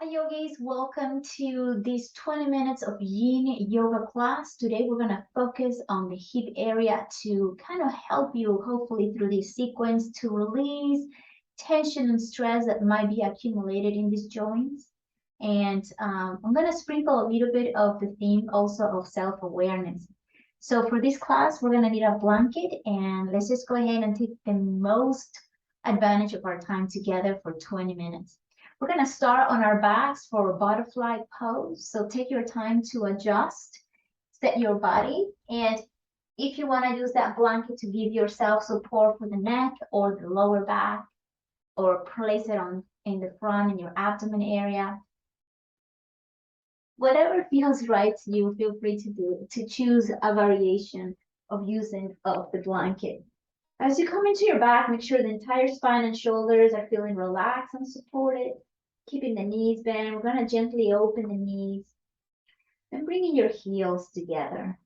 Hi yogis, welcome to this 20 minutes of Yin Yoga class. Today we're going to focus on the hip area to kind of help you hopefully through this sequence to release tension and stress that might be accumulated in these joints. And I'm going to sprinkle a little bit of the theme also of self-awareness. So for this class, we're going to need a blanket and let's just go ahead and take the most advantage of our time together for 20 minutes. We're going to start on our backs for a butterfly pose. So take your time to adjust, set your body. And if you want to use that blanket to give yourself support for the neck or the lower back, or place it on in the front in your abdomen area, whatever feels right to you, feel free to choose a variation of using of the blanket. As you come into your back, make sure the entire spine and shoulders are feeling relaxed and supported. Keeping the knees bent, we're going to gently open the knees and bringing your heels together.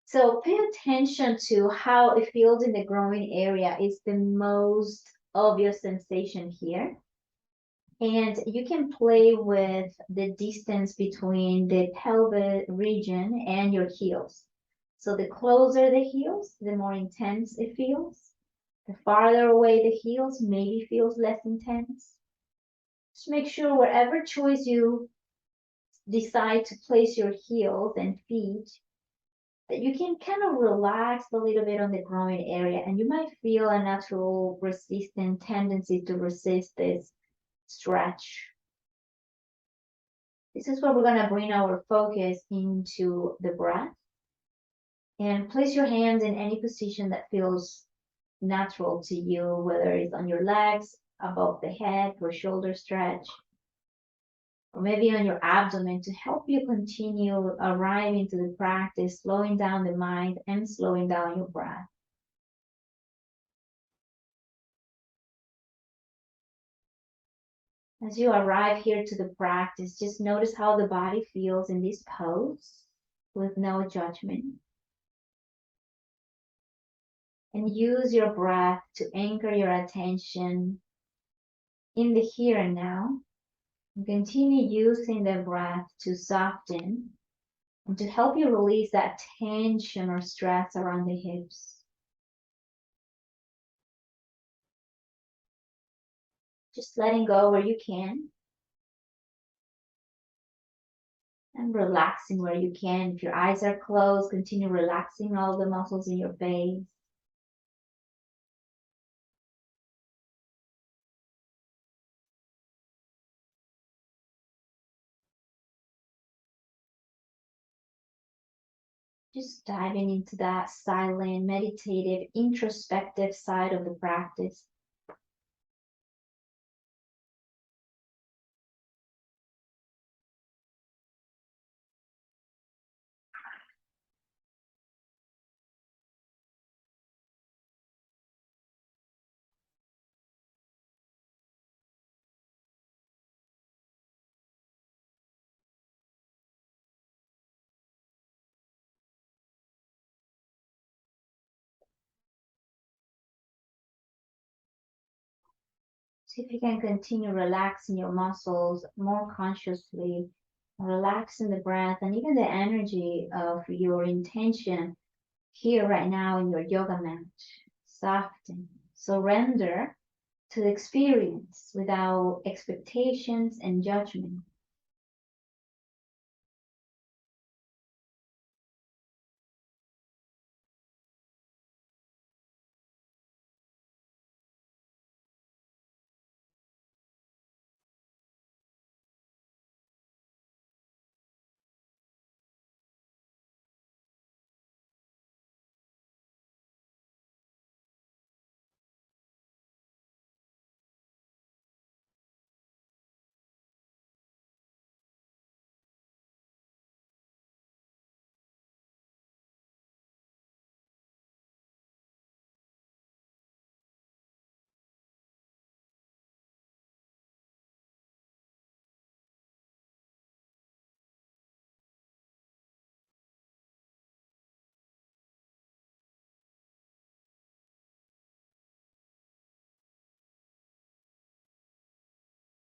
So pay attention to how it feels in the groin area. It's the most obvious sensation here. And you can play with the distance between the pelvic region and your heels. So the closer the heels, the more intense it feels. The farther away the heels maybe feels less intense. Just make sure wherever choice you decide to place your heels and feet, that you can kind of relax a little bit on the groin area, and you might feel a natural resistant tendency to resist this stretch. This is where we're going to bring our focus into the breath. And place your hands in any position that feels natural to you, whether it's on your legs, above the head for shoulder stretch, or maybe on your abdomen to help you continue arriving to the practice, slowing down the mind and slowing down your breath. As you arrive here to the practice, just notice how the body feels in this pose with no judgment. And use your breath to anchor your attention in the here and now. And continue using the breath to soften and to help you release that tension or stress around the hips. Just letting go where you can. And relaxing where you can. If your eyes are closed, continue relaxing all the muscles in your face. Just diving into that silent, meditative, introspective side of the practice. See if you can continue relaxing your muscles more consciously, relaxing the breath and even the energy of your intention here right now in your yoga mat. Soften, surrender to the experience without expectations and judgment.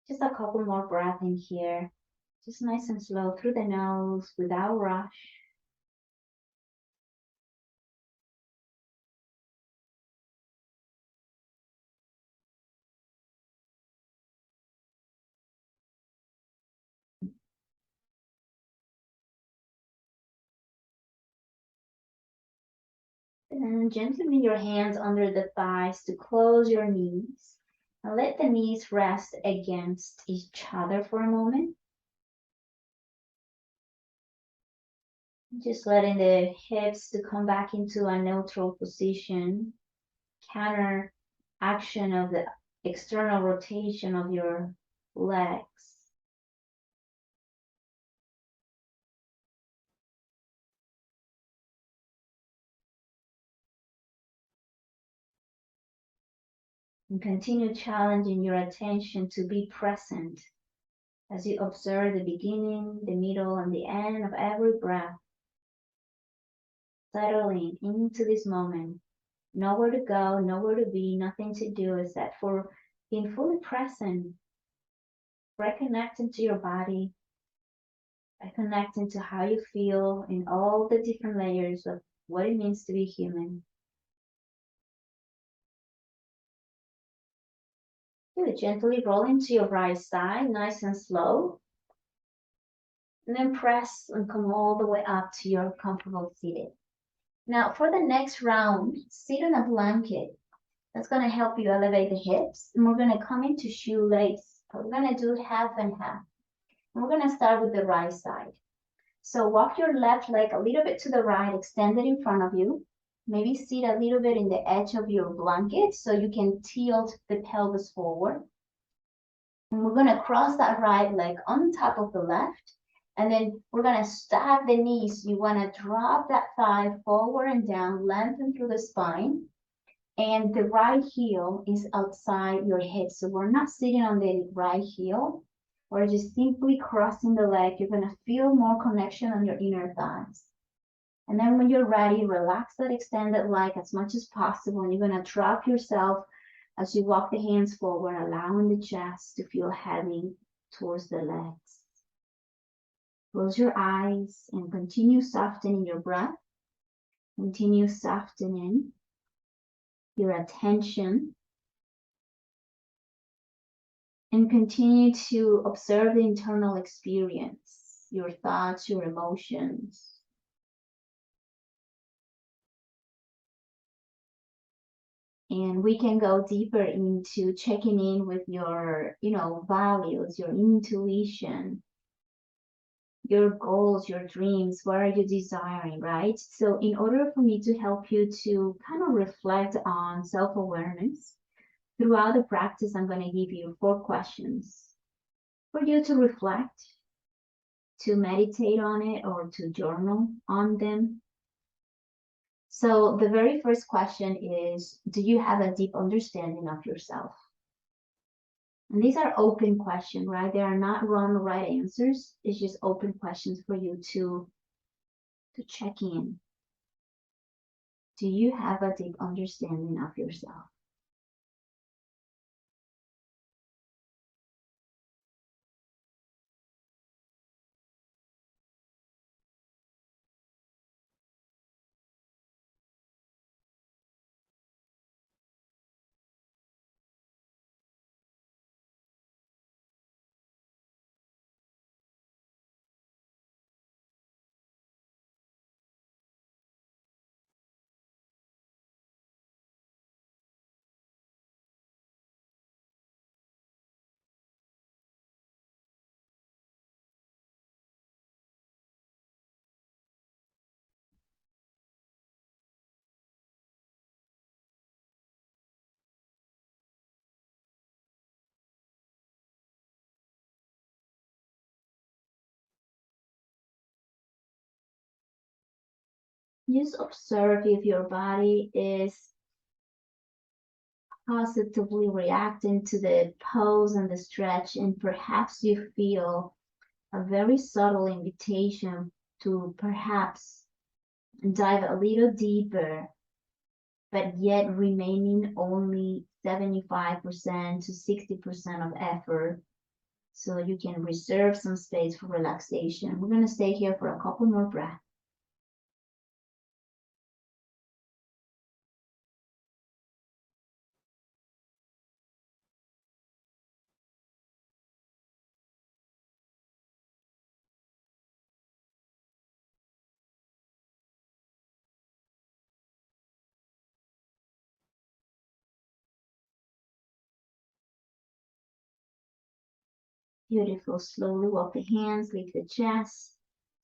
Just a couple more breaths in here. Just nice and slow through the nose without rush. And gently bring your hands under the thighs to close your knees. And let the knees rest against each other for a moment. Just letting the hips to come back into a neutral position. Counter action of the external rotation of your legs. And continue challenging your attention to be present as you observe the beginning, the middle, and the end of every breath. Settling into this moment. Nowhere to go, nowhere to be, nothing to do except for being fully present, reconnecting to your body, reconnecting to how you feel in all the different layers of what it means to be human. Good. Gently roll into your right side, nice and slow. And then press and come all the way up to your comfortable seated. Now for the next round, sit on a blanket. That's going to help you elevate the hips. And we're going to come into shoelace. We're going to do half and half. And we're going to start with the right side. So walk your left leg a little bit to the right, extend it in front of you. Maybe sit a little bit in the edge of your blanket so you can tilt the pelvis forward. And we're going to cross that right leg on top of the left. And then we're going to stack the knees. You want to drop that thigh forward and down, lengthen through the spine. And the right heel is outside your hip. So we're not sitting on the right heel. We're just simply crossing the leg. You're going to feel more connection on your inner thighs. And then when you're ready, relax that extended leg as much as possible. And you're going to drop yourself as you walk the hands forward, allowing the chest to feel heavy towards the legs. Close your eyes and continue softening your breath. Continue softening your attention. And continue to observe the internal experience, your thoughts, your emotions. And we can go deeper into checking in with your, values, your intuition, your goals, your dreams. What are you desiring, right? So in order for me to help you to kind of reflect on self-awareness, throughout the practice, I'm going to give you 4 questions for you to reflect, to meditate on it, or to journal on them. So the very first question is, do you have a deep understanding of yourself? And these are open questions, right? They are not wrong or right answers. It's just open questions for you to check in. Do you have a deep understanding of yourself? Just observe if your body is positively reacting to the pose and the stretch, and perhaps you feel a very subtle invitation to perhaps dive a little deeper, but yet remaining only 75% to 60% of effort. so you can reserve some space for relaxation. We're going to stay here for a couple more breaths. Beautiful. Slowly walk the hands, lift the chest.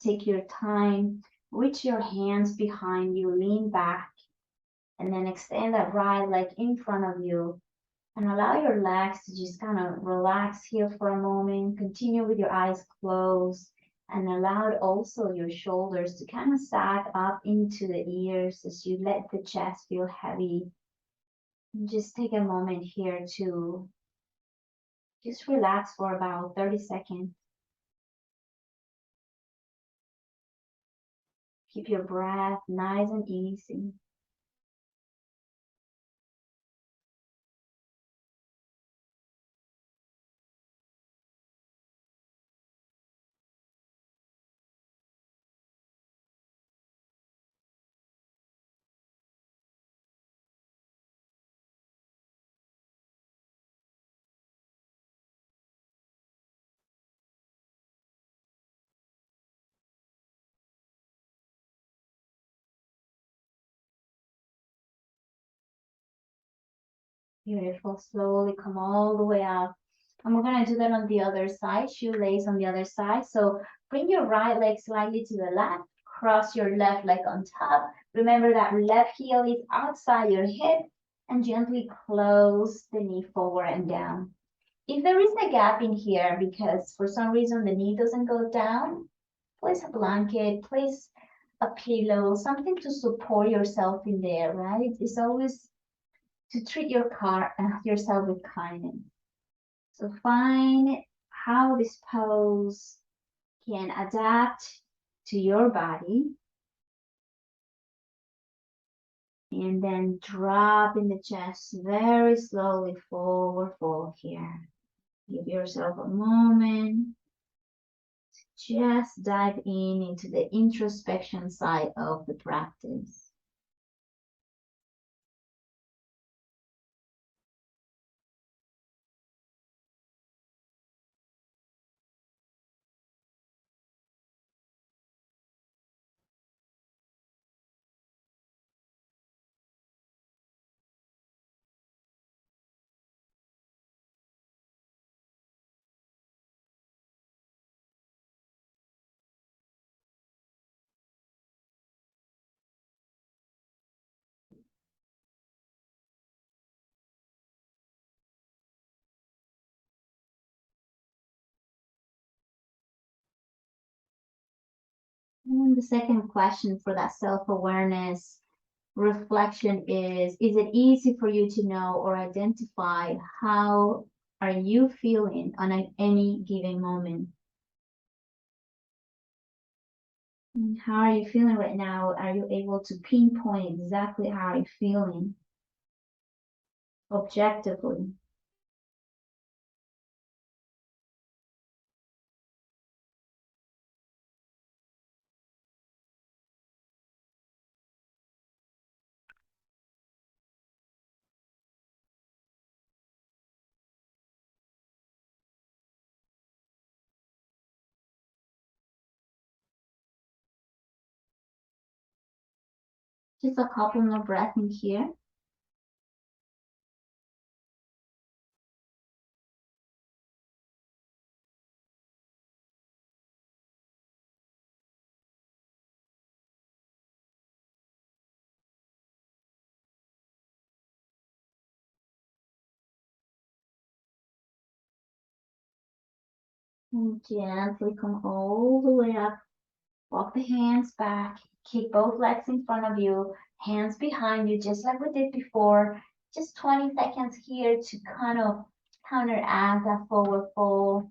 Take your time. Reach your hands behind you, lean back, and then extend that right leg in front of you. And allow your legs to just kind of relax here for a moment. Continue with your eyes closed. And allow also your shoulders to kind of sag up into the ears as you let the chest feel heavy. And just take a moment here to just relax for about 30 seconds. Keep your breath nice and easy. Beautiful. Slowly come all the way up. And we're going to do that on the other side. Shoelace on the other side. So bring your right leg slightly to the left. Cross your left leg on top. Remember that left heel is outside your hip. And gently close the knee forward and down. If there is a gap in here because for some reason the knee doesn't go down, place a blanket, place a pillow, something to support yourself in there, right? It's always to treat yourself with kindness. So find how this pose can adapt to your body. And then drop in the chest very slowly forward fold here. Give yourself a moment. Just dive into the introspection side of the practice. And the second question for that self-awareness reflection is it easy for you to know or identify how are you feeling on any given moment? And how are you feeling right now? Are you able to pinpoint exactly how you're feeling objectively? Just a couple more breaths in here. And gently come all the way up. Walk the hands back. Keep both legs in front of you. Hands behind you, just like we did before. Just 20 seconds here to kind of counteract that forward fold.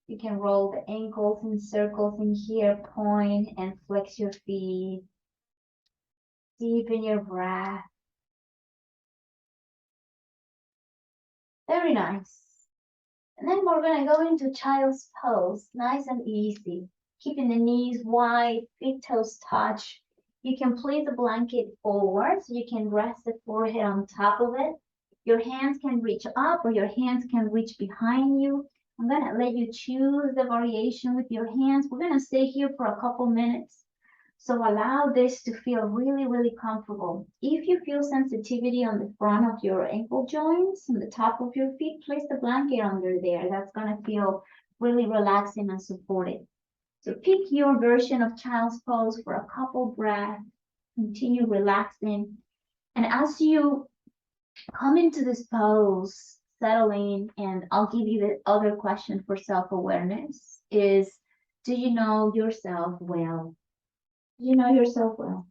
You can roll the ankles in circles in here, point and flex your feet. Deepen your breath. Very nice. And then we're gonna go into child's pose, nice and easy. Keeping the knees wide, big toes touch. You can place the blanket forward so you can rest the forehead on top of it. Your hands can reach up or your hands can reach behind you. I'm gonna let you choose the variation with your hands. We're gonna stay here for a couple minutes. So allow this to feel really, really comfortable. If you feel sensitivity on the front of your ankle joints, on the top of your feet, place the blanket under there. That's gonna feel really relaxing and supportive. So pick your version of child's pose for a couple breaths. Continue relaxing. And as you come into this pose, settle in, and I'll give you the other question for self-awareness is, do you know yourself well? You know yourself well.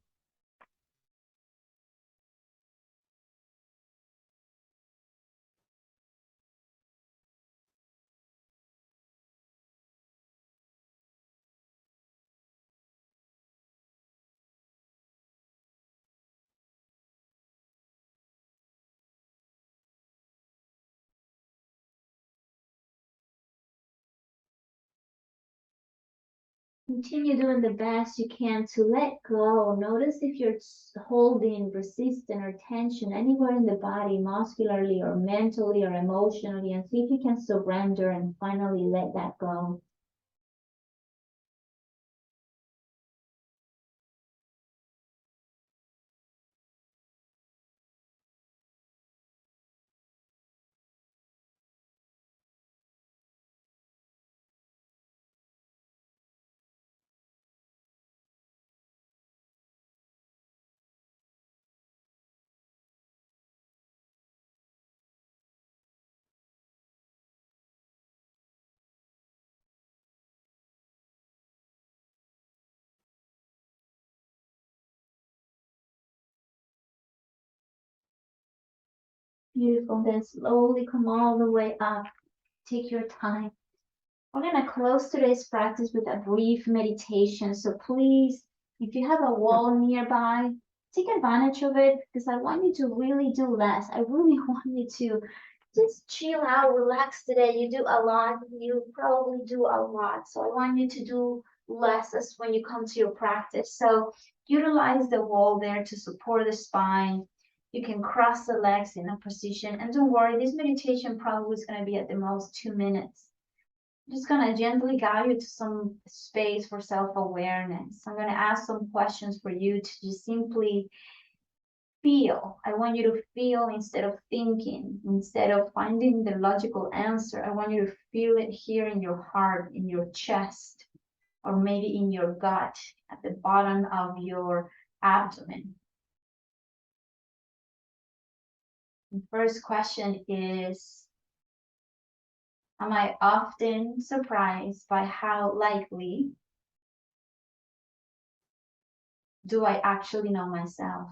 Continue doing the best you can to let go. Notice if you're holding resistance or tension anywhere in the body, muscularly or mentally or emotionally, and see if you can surrender and finally let that go. Beautiful. Then slowly come all the way up. Take your time. We're going to close today's practice with a brief meditation. So please, if you have a wall nearby, take advantage of it because I want you to really do less. I really want you to just chill out, relax today. You do a lot. You probably do a lot. So I want you to do less as when you come to your practice. So utilize the wall there to support the spine. You can cross the legs in a position. And don't worry, this meditation probably is going to be at the most 2 minutes. I'm just going to gently guide you to some space for self-awareness. I'm going to ask some questions for you to just simply feel. I want you to feel instead of thinking, instead of finding the logical answer. I want you to feel it here in your heart, in your chest, or maybe in your gut, at the bottom of your abdomen. The first question is, am I often surprised by how likely do I actually know myself?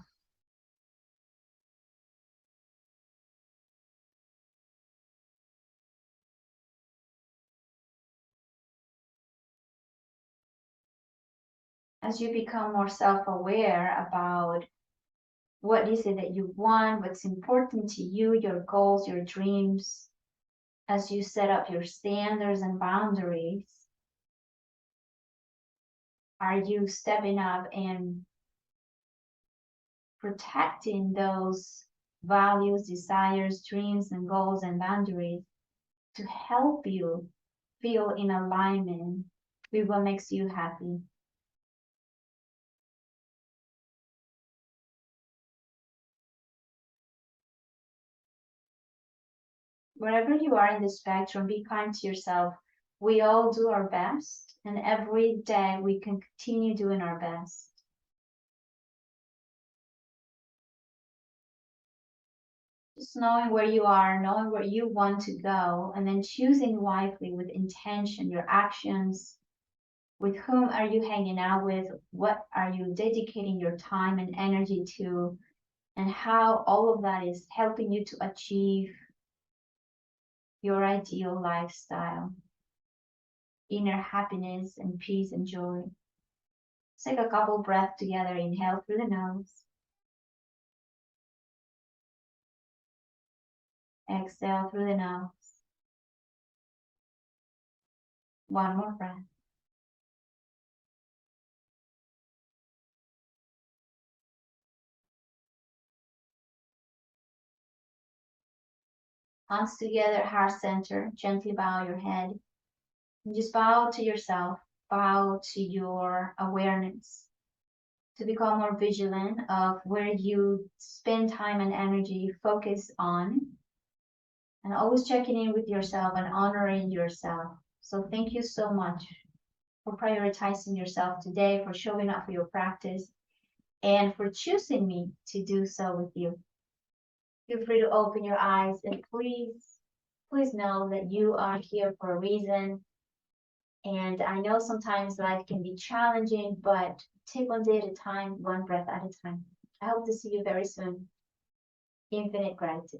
As you become more self-aware about what is it that you want, what's important to you, your goals, your dreams, as you set up your standards and boundaries, are you stepping up and protecting those values, desires, dreams, and goals and boundaries to help you feel in alignment with what makes you happy? Wherever you are in the spectrum, be kind to yourself. We all do our best, and every day we can continue doing our best. Just knowing where you are, knowing where you want to go, and then choosing wisely with intention your actions. With whom are you hanging out with? What are you dedicating your time and energy to? And how all of that is helping you to achieve your ideal lifestyle, inner happiness and peace and joy. Let's take a couple breaths together. Inhale through the nose. Exhale through the nose. One more breath. Hands together, heart center. Gently bow your head. And just bow to yourself. Bow to your awareness. To become more vigilant of where you spend time and energy, focus on, and always checking in with yourself and honoring yourself. So thank you so much for prioritizing yourself today, for showing up for your practice, and for choosing me to do so with you. Feel free to open your eyes and please know that you are here for a reason. And I know sometimes life can be challenging, but take one day at a time, one breath at a time. I hope to see you very soon. Infinite gratitude.